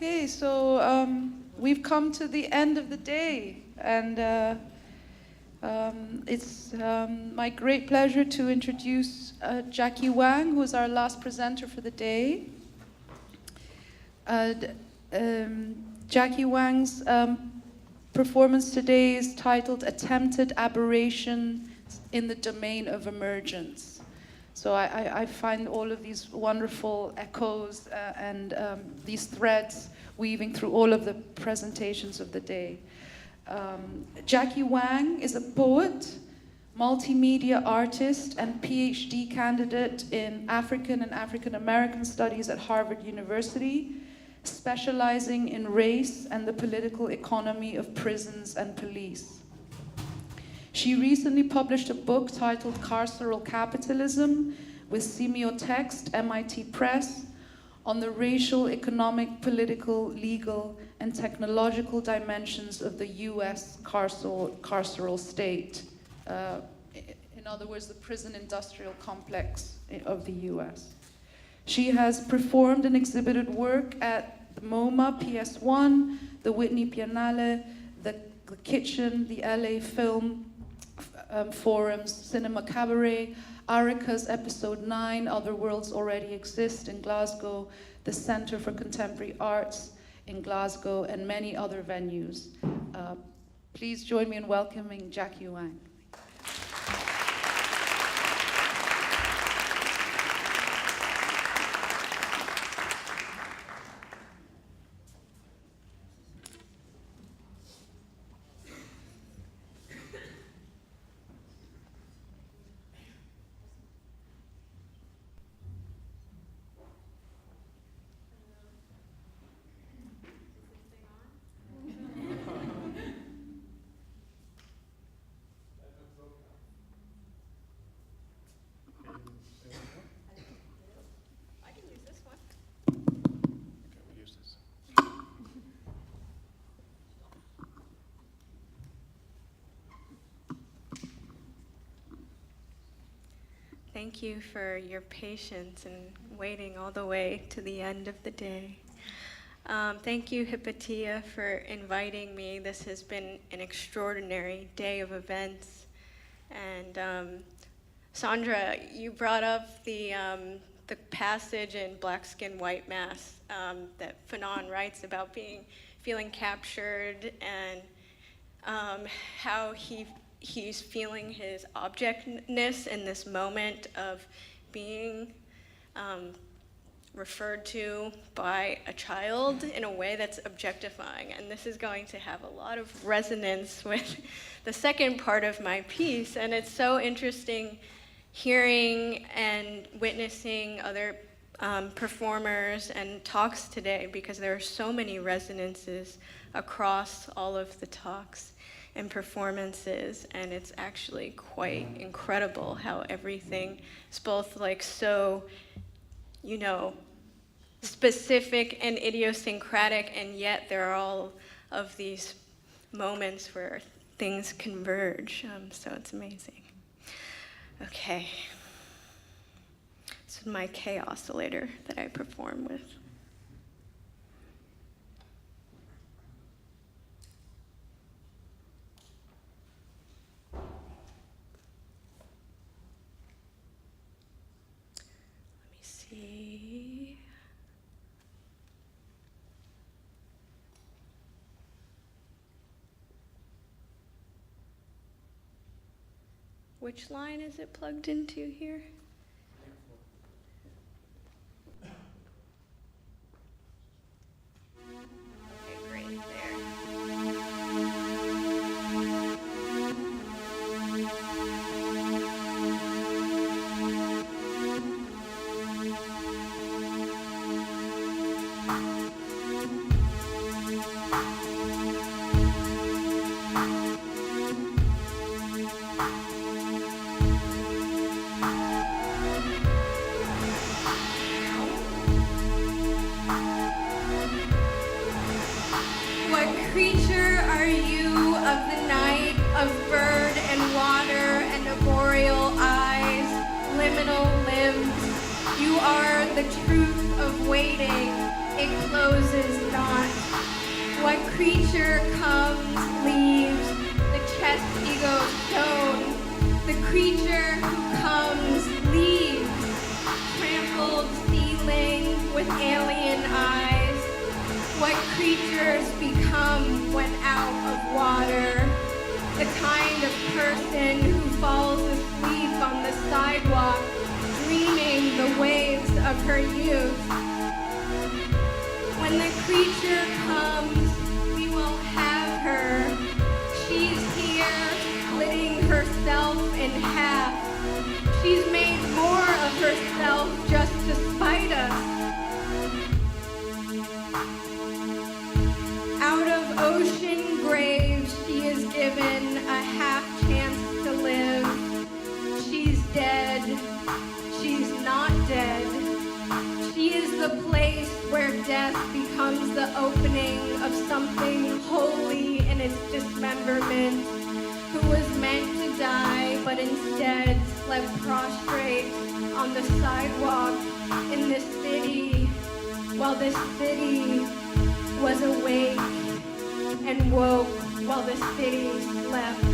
Okay, so we've come to the end of the day, and it's my great pleasure to introduce Jackie Wang, who is our last presenter for the day. Jackie Wang's performance today is titled Attempted Aberration in the Domain of Emergence. So I find all of these wonderful echoes and these threads weaving through all of the presentations of the day. Jackie Wang is a poet, multimedia artist, and PhD candidate in African and African American studies at Harvard University, specializing in race and the political economy of prisons and police. She recently published a book titled Carceral Capitalism with Semiotext, MIT Press, on the racial, economic, political, legal, and technological dimensions of the US carceral state. In other words, the prison industrial complex of the US. She has performed and exhibited work at the MoMA, PS1, the Whitney Biennale, the Kitchen, the LA Film Forums, Cinema Cabaret, Arica's Episode 9, Other Worlds Already Exist in Glasgow, the Centre for Contemporary Arts in Glasgow, and many other venues. Please join me in welcoming Jackie Wang. Thank you for your patience and waiting all the way to the end of the day. Thank you, Hypatia, for inviting me. This has been an extraordinary day of events. And Sandra, you brought up the passage in Black Skin, White Mass that Fanon writes about feeling captured and how he's feeling his objectness in this moment of being referred to by a child in a way that's objectifying. And this is going to have a lot of resonance with the second part of my piece. And it's so interesting hearing and witnessing other performers and talks today, because there are so many resonances across all of the talks and performances, and it's actually quite incredible how everything is both like so, specific and idiosyncratic, and yet there are all of these moments where things converge, so it's amazing. Okay, this is my K oscillator that I perform with. Which line is it plugged into here? Okay, great, there. Of bird and water and arboreal eyes, liminal limbs, you are the truth of waiting, it closes not. What creature comes, leaves, the chest ego stone? The creature who comes, leaves, trampled ceiling with alien eyes. What creatures become when out of water? The kind of person who falls asleep on the sidewalk, dreaming the waves of her youth. When the creature comes, we won't have her. She's here, splitting herself in half. She's made more of herself just to spite us. Out of ocean graves, she is given a half chance to live. She's dead. She's not dead. She is the place where death becomes the opening of something holy in its dismemberment, who was meant to die but instead slept prostrate on the sidewalk in the city, while the city was awake and woke while the city slept.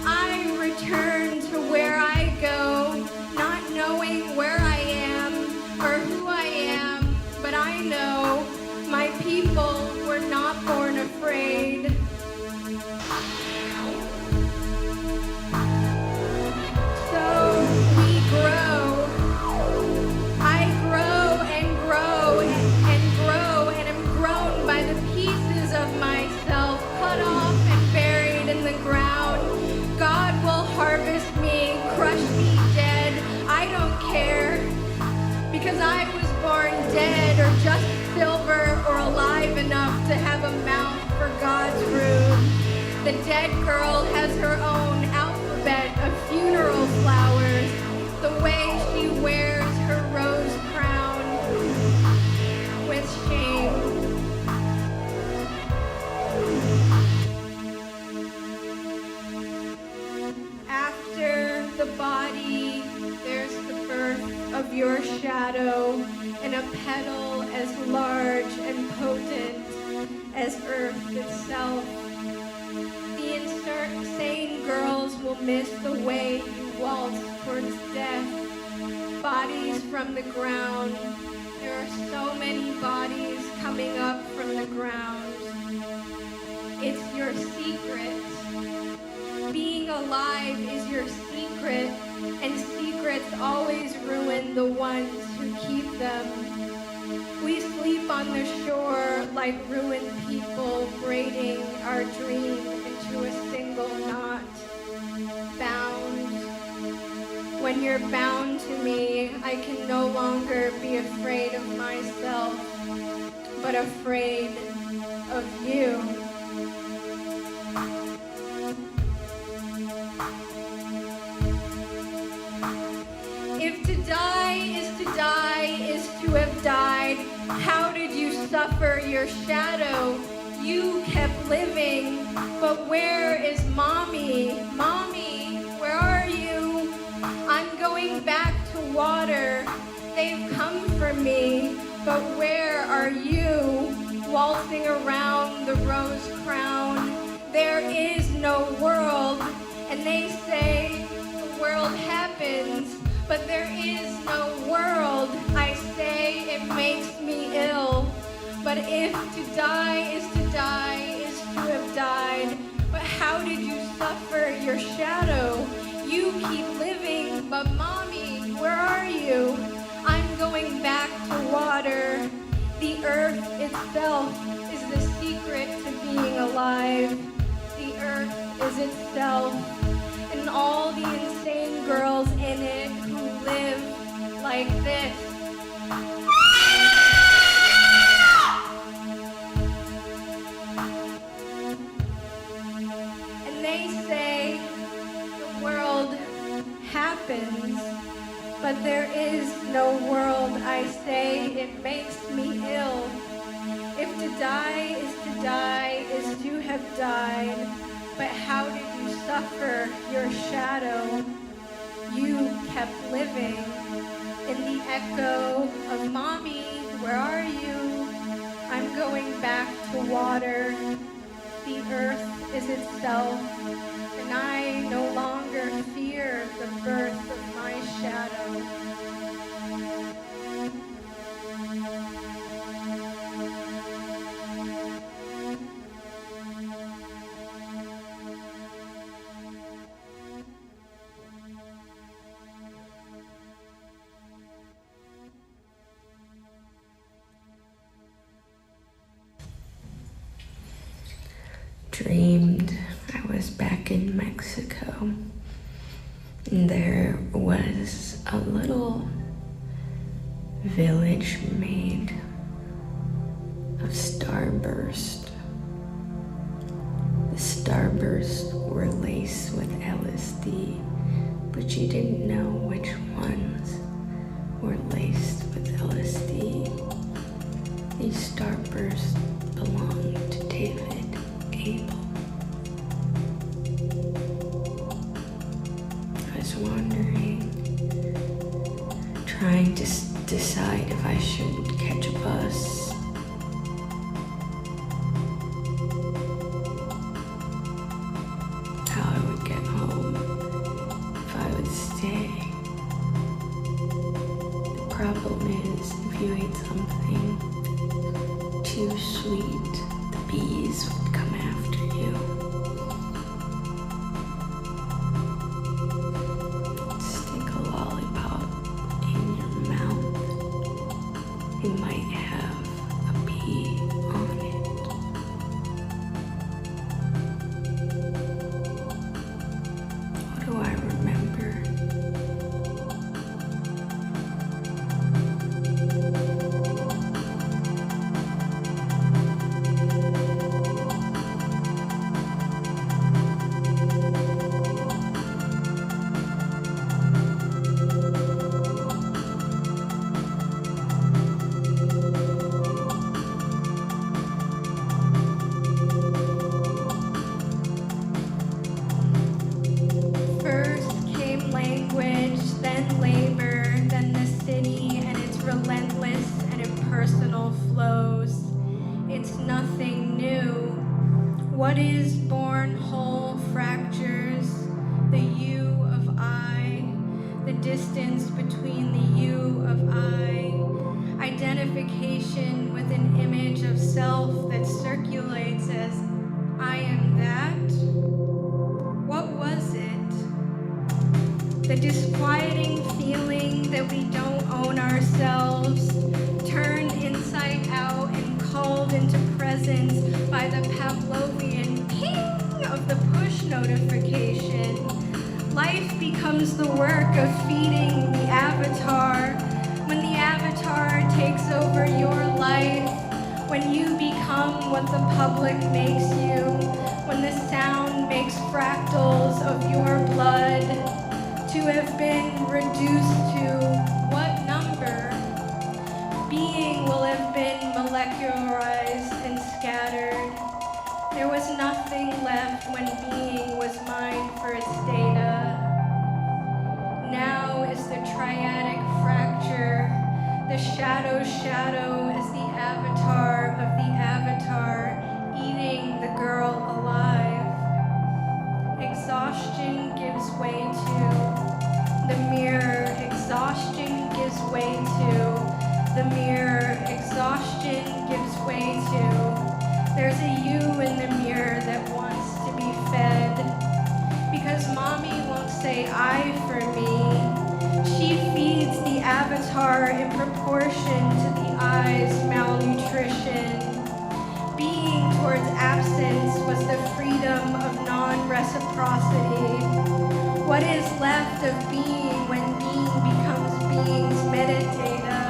I return to where I go, not knowing where I am or who I am, but I know my people were not born afraid. So we grow. I grow and grow and grow and am grown by the pieces of myself, cut off and buried in the ground. God will harvest me, crush me dead. I don't care, because I was born dead or just silver or alive enough to have a mouth for God's room. The dead girl has her own alphabet of funeral flowers, the way she wears her rose crown with shame. After the body, there's the birth of your shadow in a petal as large and potent as earth itself. The insane girls will miss the way you waltz towards death. Bodies from the ground. There are so many bodies coming up from the ground. It's your secret. Being alive is your secret, and secrets always ruin the ones who keep them. We sleep on the shore like ruined people, braiding our dream into a single knot. Bound. When you're bound to me, I can no longer be afraid of myself, but afraid of you. If to die is to have died, how did you suffer your shadow? You kept living, but where is Mommy? Mommy, where are you? I'm going back to water. They've come for me, but where are you? Waltzing around the rose crown. There is no world, and they say the world happens. But there is no world. I say it makes me ill. But if to die is to have died. But how did you suffer your shadow? You keep living, but Mommy, where are you? I'm going back to water. The earth itself is the secret to being alive. The earth is itself, and all the insane girls in it who live like this. And they say the world happens, but there is no world. I say it makes me ill. If to die is to have died. But how did you suffer your shadow? you kept living in the echo of mommy, where are you? I'm going back to water. The earth is itself, and I no longer fear the birth of my shadow. Dreamed I was back in Mexico, and there was a little village made of starburst. The starbursts were laced with LSD, but you didn't know which ones were laced with LSD. These starbursts belonged to David Abel. I was wondering, trying to decide if I should catch a bus. How I would get home, if I would stay. The problem is, if you ate something too sweet, the bees would come after you. Stick a lollipop in your mouth. It might have a bee on it. What do I remember? First came language, then labor, then the city and its relentless and impersonal flows. It's nothing new. What is born whole fractures, the you of I, the distance between the you of I, identification with an image of self that circulates as I am that. What was it? The disquieting feeling that we don't own ourselves, turned inside out and called into presence by the Pavlovian ping of the push notification. Life becomes the work of feeding the avatar. When the avatar takes over your life, when you become what the public makes you, when the sound makes fractals of your blood, to have been reduced to what number? Being will have been molecularized and scattered. There was nothing left when being was mined for its data. Now is the triadic fracture. The shadow is the avatar of the avatar, eating the girl alive. Exhaustion gives way to the mirror. Exhaustion gives way to the mirror. Exhaustion gives way to there's a you in the mirror that wants to be fed. Because mommy won't say I for me. She feeds the avatar in proportion to the I's malnutrition. Being towards absence was the freedom of non-reciprocity. What is left of being when being becomes being's metadata?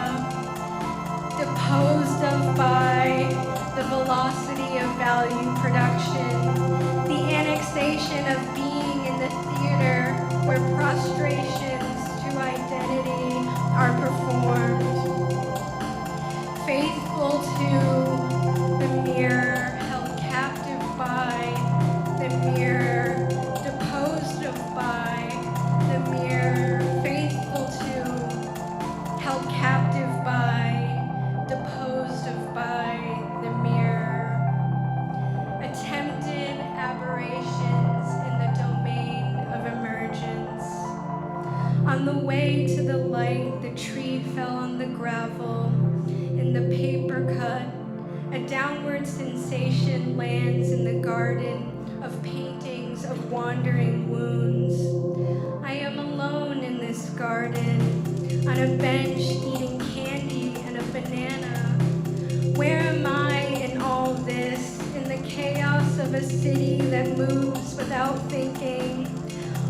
Deposed of by the velocity of value production, the annexation of being in the theater where prostrations to identity are performed. Faithful to the mirror, held captive by the mirror, deposed of by the mirror. On the way to the light, the tree fell on the gravel. In the paper cut, a downward sensation lands in the garden of paintings of wandering wounds. I am alone in this garden, on a bench eating candy and a banana. Where am I in all this, in the chaos of a city that moves without thinking?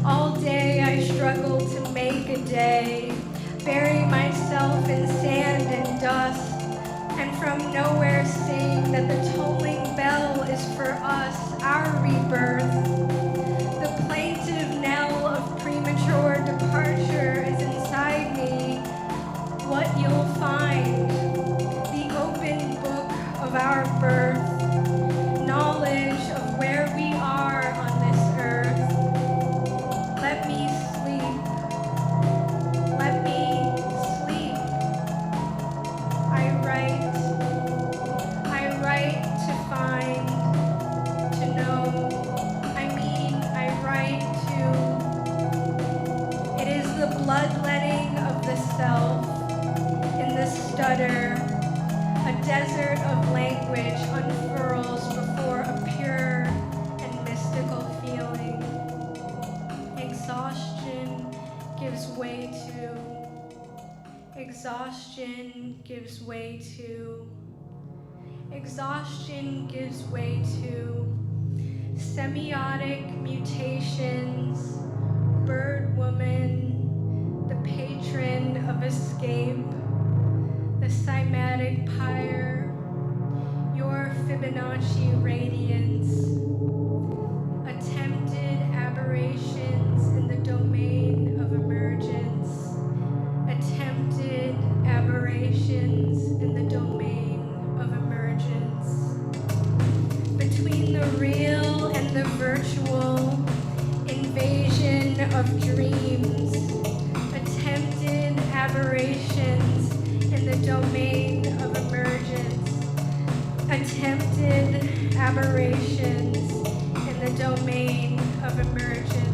All day I struggle to make a day, bury myself in sand and dust, and from nowhere sing that the tolling bell is for us, our rebirth. The plaintive knell of premature departure is inside me. What you'll find, the open book of our birth, knowledge of where we are on this earth. Let me sleep. Let me sleep. I write to find, to know. I write to. It is the bloodletting of the self in the stutter. A desert of language unfurls before a pure and mystical feeling. Exhaustion gives way to. Exhaustion gives way to. Exhaustion gives way to semiotic mutations, bird woman, the patron of escape, the cymatic pyre, your Fibonacci radiance, attempted aberrations in the domain of emergence, attempted aberrations in the domain of emergence. Between the real and the virtual, invasion of dreams, attempted aberrations in the domain of emergence, attempted aberrations in the domain of emergence.